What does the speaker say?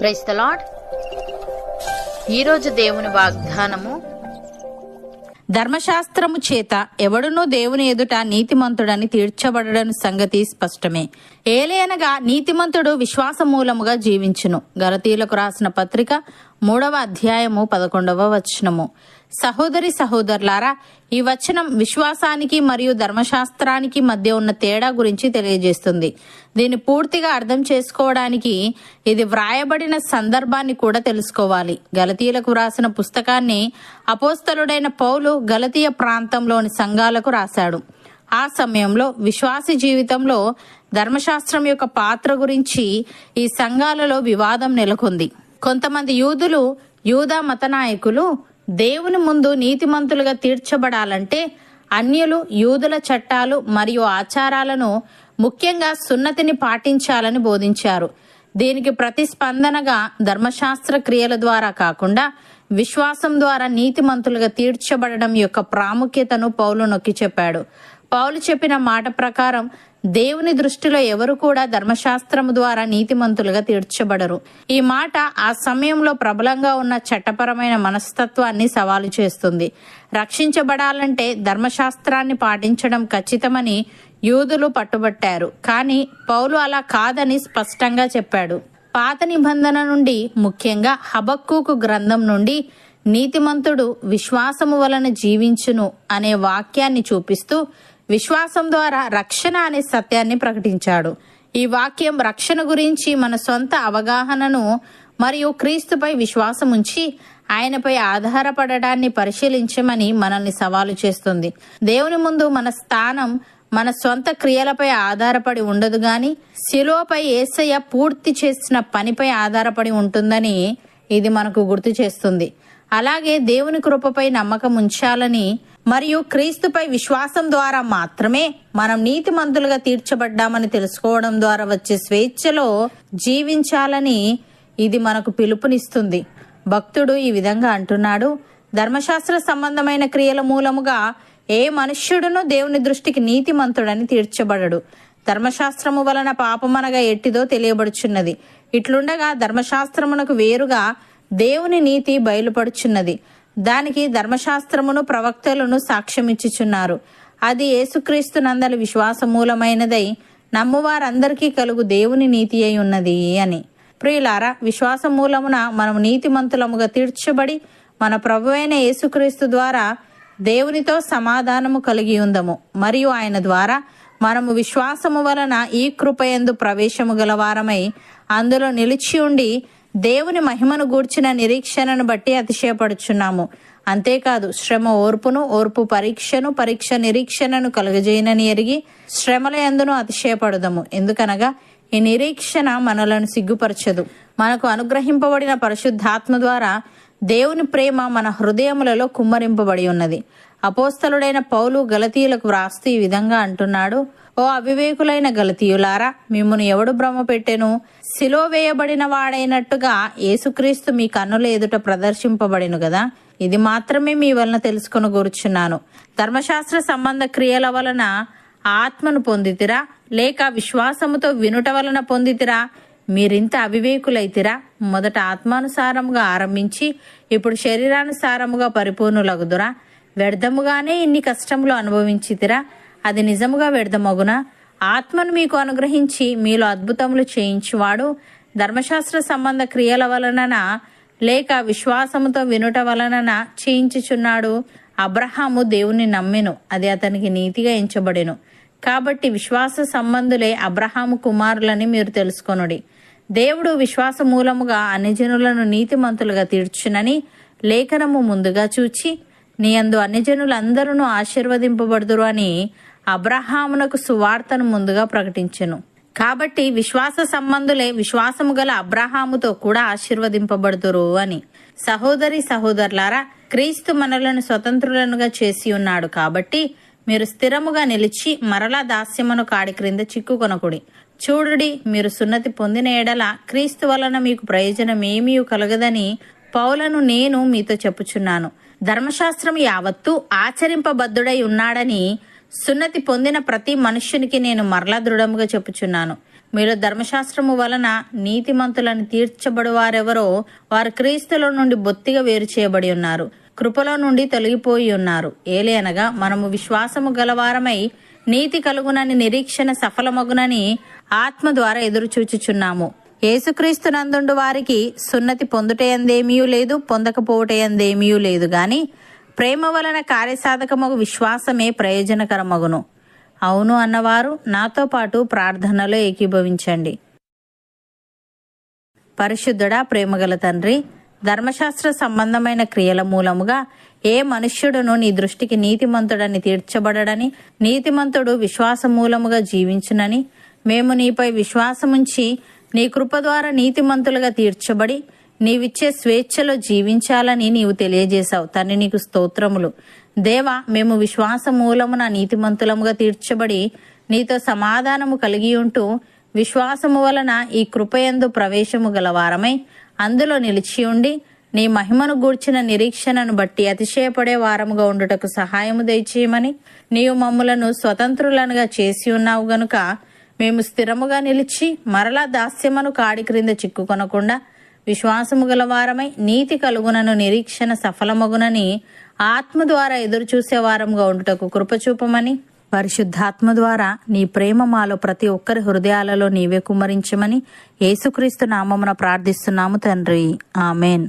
Praise the lord. ఈరోజు దేవుని వాగ్దానము, ధర్మశాస్త్రము చేత ఎవడునూ దేవుని ఎదుట నీతిమంతుడని తీర్చబడని సంగతి స్పష్టమే. ఏలయనగా నీతిమంతుడు విశ్వాస మూలముగా జీవించును. గలతీయులకు రాసిన పత్రిక 3వ అధ్యాయము 11వ వచనము. సహోదరి సహోదరులారా, ఈ వచనం విశ్వాసానికి మరియు ధర్మశాస్త్రానికి మధ్య ఉన్న తేడా గురించి తెలియజేస్తుంది. దీన్ని పూర్తిగా అర్థం చేసుకోవడానికి ఇది వ్రాయబడిన సందర్భాన్ని కూడా తెలుసుకోవాలి. గలతీయులకు వ్రాసిన పుస్తకాన్ని అపోస్తలుడైన పౌలు గలతీయ ప్రాంతంలోని సంఘాలకు రాశాడు. ఆ సమయంలో విశ్వాసి జీవితంలో ధర్మశాస్త్రం యొక్క పాత్ర గురించి ఈ సంఘాలలో వివాదం నెలకొంది. కొంతమంది యూదులు, యూదా మత నాయకులు దేవుని ముందు నీతిమంతులుగా తీర్చబడాలంటే అన్యులు యూదుల చట్టాలు మరియు ఆచారాలను, ముఖ్యంగా సున్నతిని పాటించాలని బోధించారు. దీనికి ప్రతిస్పందనగా ధర్మశాస్త్ర క్రియల ద్వారా కాకుండా విశ్వాసం ద్వారా నీతిమంతులుగా తీర్చబడడం యొక్క ప్రాముఖ్యతను పౌలు నొక్కి చెప్పాడు. పౌలు చెప్పిన మాట ప్రకారం దేవుని దృష్టిలో ఎవరు కూడా ధర్మశాస్త్రము ద్వారా నీతిమంతులుగా తీర్చబడరు. ఈ మాట ఆ సమయంలో ప్రబలంగా ఉన్న చట్టపరమైన మనస్తత్వాన్ని సవాలు చేస్తుంది. రక్షించబడాలంటే ధర్మశాస్త్రాన్ని పాటించడం ఖచ్చితమని యూదులు పట్టుబట్టారు. కానీ పౌలు అలా కాదని స్పష్టంగా చెప్పాడు. పాత నిబంధన నుండి, ముఖ్యంగా హబక్కూకు గ్రంథం నుండి నీతిమంతుడు విశ్వాసము వలన జీవించును అనే వాక్యాన్ని చూపిస్తూ విశ్వాసం ద్వారా రక్షణ అనే సత్యాన్ని ప్రకటించాడు. ఈ వాక్యం రక్షణ గురించి మన సొంత అవగాహనను మరియు క్రీస్తుపై విశ్వాసం ఉంచి ఆయనపై ఆధారపడడాన్ని పరిశీలించమని మనల్ని సవాలు చేస్తుంది. దేవుని ముందు మన స్థానం మన సొంత క్రియలపై ఆధారపడి ఉండదు గాని శిలువపై యేసయ్య పూర్తి చేసిన పనిపై ఆధారపడి ఉంటుందని ఇది మనకు గుర్తు చేస్తుంది. అలాగే దేవుని కృపపై నమ్మకం ఉంచాలని మరియు క్రీస్తుపై విశ్వాసం ద్వారా మాత్రమే మనం నీతిమంతులుగా తీర్చబడ్డామని తెలుసుకోవడం ద్వారా వచ్చే స్వేచ్ఛలో జీవించాలని ఇది మనకు పిలుపునిస్తుంది. భక్తుడు ఈ విధంగా అంటున్నాడు: ధర్మశాస్త్ర సంబంధమైన క్రియల మూలముగా ఏ మనుష్యుడును దేవుని దృష్టికి నీతిమంతుడని తీర్చబడడు. ధర్మశాస్త్రము వలన పాపమనగా ఎట్టిదో తెలియబడుచున్నది. ఇట్లుండగా ధర్మశాస్త్రమునకు వేరుగా దేవుని నీతి బయలుపడుచున్నది. దానికి ధర్మశాస్త్రమును ప్రవక్తలను సాక్ష్యమిచ్చుచున్నారు. అది యేసుక్రీస్తు నందలి విశ్వాస మూలమైనదై నమ్మువారందరికీ కలుగు దేవుని నీతి అయి ఉన్నది అని. ప్రియులారా, విశ్వాస మూలమున మనము నీతిమంతులముగా తీర్చబడి మన ప్రభువైన యేసుక్రీస్తు ద్వారా దేవునితో సమాధానము కలిగి ఉందము. మరియు ఆయన ద్వారా మనము విశ్వాసము వలన ఈ కృపయందు ప్రవేశము గలవారమై అందులో నిలిచి ఉండి దేవుని మహిమను గూర్చిన నిరీక్షణను బట్టి అతిశయపడుచున్నాము. అంతేకాదు, శ్రమ ఓర్పును, ఓర్పు పరీక్షను, పరీక్ష నిరీక్షణను కలుగజేయనని ఎరిగి శ్రమల యందును అతిశయపడదము. ఎందుకనగా ఈ నిరీక్షణ మనలను సిగ్గుపరచదు. మనకు అనుగ్రహింపబడిన పరిశుద్ధాత్మ ద్వారా దేవుని ప్రేమ మన హృదయములలో కుమ్మరింపబడి ఉన్నది. అపోస్తలుడైన పౌలు గలతీయులకు వ్రాస్తూ ఈ విధంగా అంటున్నాడు: ఓ అవివేకులైన గలతీయులారా, మిమ్మును ఎవడు భ్రమ పెట్టెను? సిలువ వేయబడిన వాడైనట్టుగా యేసుక్రీస్తు మీ కన్నుల ఎదుట ప్రదర్శింపబడిను గదా. ఇది మాత్రమే మీ వలన తెలుసుకొని కూర్చున్నాను. ధర్మశాస్త్ర సంబంధ క్రియల వలన ఆత్మను పొందితిరా, లేక విశ్వాసముతో వినుట వలన పొందితిరా? మీరింత అవివేకులైతిరా. మొదట ఆత్మానుసారముగా ఆరంభించి ఇప్పుడు శరీరానుసారముగా పరిపూర్ణులగుదురా? వ్యర్థముగానే ఇన్ని కష్టములు అనుభవించితిరా. అది నిజముగా వ్యర్థమగునా? ఆత్మను మీకు అనుగ్రహించి మీలో అద్భుతములు చేయించువాడు ధర్మశాస్త్ర సంబంధ క్రియల వలన లేక విశ్వాసముతో వినుట వలన చేయించుచున్నాడు. అబ్రహాము దేవుని నమ్మెను, అది అతనికి నీతిగా ఎంచబడెను. కాబట్టి విశ్వాస సంబంధులే అబ్రహాము కుమారులని మీరు తెలుసుకొనుడి. దేవుడు విశ్వాస మూలముగా అన్యజనులను నీతిమంతులుగా తీర్చునని లేఖనము ముందుగా చూచి, నీ యందు అన్యజనులందరూ ఆశీర్వదింపబడుదురు అని అబ్రహామునకు సువార్తను ముందుగా ప్రకటించెను. కాబట్టి విశ్వాస సంబంధులే విశ్వాసము గల అబ్రహాముతో కూడా ఆశీర్వదింపబడుదురు అని. సహోదరి సహోదరులారా, క్రీస్తు మనలను స్వతంత్రులనుగా చేసి ఉన్నాడు. కాబట్టి మీరు స్థిరముగా నిలిచి మరలా దాస్యమును కాడి క్రింద చిక్కుకొనకుడి. చూడుడి, మీరు సున్నతి పొందిన ఎడల క్రీస్తు వలన మీకు ప్రయోజనం ఏమీ కలగదని పౌలను నేను మీతో చెప్పుచున్నాను. ధర్మశాస్త్రం యావత్తు ఆచరింపబద్ధుడై ఉన్నాడని సున్నతి పొందిన ప్రతి మనుష్యునికి నేను మరలా దృఢముగా చెప్పుచున్నాను. మీరు ధర్మశాస్త్రము వలన నీతిమంతులను తీర్చబడువారెవరో వారు క్రీస్తులో నుండి బొత్తిగా వేరు చేయబడి ఉన్నారు, కృపలో నుండి తొలగిపోయి ఉన్నారు. ఏలయనగా మనము విశ్వాసము గలవారమై నీతి కలుగునని నిరీక్షణ సఫలమగునని ఆత్మ ద్వారా ఎదురుచూచుచున్నాము. యేసుక్రీస్తు నందుండు వారికి సున్నతి పొందుటయందేమీ లేదు, పొందకపోవటయందేమీ లేదు గాని ప్రేమ వలన కార్యసాధకమగు విశ్వాసమే ప్రయోజనకరమగును. అవును అన్నవారు నాతో పాటు ప్రార్థనలో ఏకీభవించండి. పరిశుద్ధుడా, ప్రేమగల తండ్రి, ధర్మశాస్త్ర సంబంధమైన క్రియల మూలముగా ఏ మనుష్యుడును నీ దృష్టికి నీతిమంతుడని తీర్చబడడని, నీతిమంతుడు విశ్వాస మూలముగా జీవించునని మేము నీపై విశ్వాసముంచి నీ కృప ద్వారా నీతిమంతులుగా తీర్చబడి నీవిచ్చే స్వేచ్ఛలో జీవించాలని నీవు తెలియజేశావు. తండ్రి, నీకు స్తోత్రములు. దేవా, మేము విశ్వాస మూలమున నీతిమంతులముగా తీర్చబడి నీతో సమాధానము కలిగి ఉంటూ విశ్వాసము వలన ఈ కృపయందు ప్రవేశము గలవారమై అందులో నిలిచి ఉండి నీ మహిమను గూర్చిన నిరీక్షణను బట్టి అతిశయపడే వారముగా ఉండుటకు సహాయము దయచేయమని నీవు మమ్ములను స్వతంత్రులనుగా చేసి ఉన్నావు గనుక మేము స్థిరముగా నిలిచి మరలా దాస్యమును కాడి క్రింద చిక్కుకొనకుండా విశ్వాసము గలవారమై నీతి కలుగునను నిరీక్షణ సఫలమగునని ఆత్మ ద్వారా ఎదురు చూసే వారముగా ఉండుటకు కృపచూపమని పరిశుద్ధాత్మ ద్వారా నీ ప్రేమ మాలో ప్రతి ఒక్కరి హృదయాలలో నీవే కుమ్మరించమని యేసుక్రీస్తు నామమున ప్రార్థిస్తున్నాము తండ్రి. ఆమెన్.